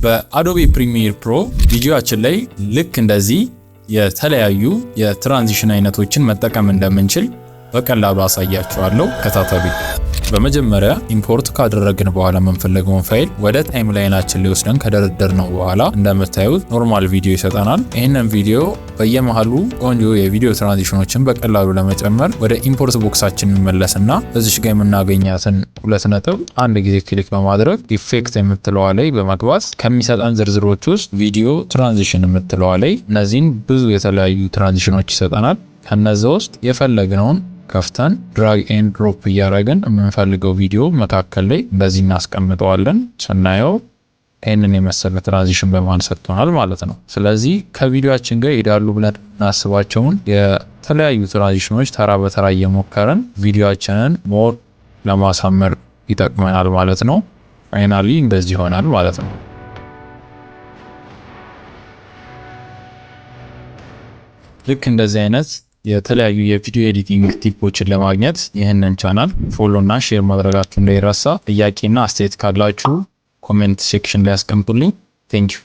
በአዶቤ ፕሪሚየር ፕሮ ቪዲዮአችን ላይ ልክ እንደዚህ የተለያዩ የትራንዚሽን አይነቶችን መጠቀም እንደምንችል በቀላሉ አሳያችኋለሁ። ተከታተሉ። በመጀመሪያ ኢምፖርት ካደረግን በኋላ የምንፈልገውን ፋይል ወደ ታይምላይናችን ላይ ወስደን ከደረደርነው በኋላ እንደምታዩት ኖርማል ቪዲዮ ይሰጠናል። ይህንን ቪዲዮ በየመሃሉ ቆንጆ የቪዲዮ ትራንዚሽኖችን በቀላሉ ለመጨመር ወደ ኢምፖርት ቦክሳችን እንመለስና እዚሽ ጋር የምናገኛትን ሁለት ነጥብ አንድ ጊዜ ክሊክ በማድረግ ኢፌክት የምትለዋ ላይ በመግባት ከሚሰጠን ዝርዝሮች ውስጥ ቪዲዮ ትራንዚሽን የምትለዋ ላይ እነዚህን ብዙ የተለያዩ ትራንዚሽኖች ይሰጠናል። ከነዚህ ውስጥ የፈለግነውን ከፍተን ድራግ ኤንድ ድሮፕ እያደረግን የምንፈልገው ቪዲዮ መካከል ላይ እንደዚህ እናስቀምጠዋለን። ስናየው ይህንን የመሰለ ትራንዚሽን በማን ሰጥቶናል ማለት ነው። ስለዚህ ከቪዲዮአችን ጋር ይሄዳሉ ብለን እናስባቸውን የተለያዩ ትራንዚሽኖች ተራ በተራ እየሞከረን ቪዲዮአችንን ሞር ለማሳመር ይጠቅመናል ማለት ነው። ፋይናሊ እንደዚህ ይሆናል ማለት ነው። ልክ እንደዚህ አይነት የተለያዩ የቪዲዮ ኤዲቲንግ ቲፖችን ለማግኘት ይህንን ቻናል ፎሎ እና ሼር ማድረጋችሁ እንዳይረሳ። ጥያቄና አስተያየት ካላችሁ ኮሜንት ሴክሽን ላይ አስቀምጡልኝ። ቴንክ ዩ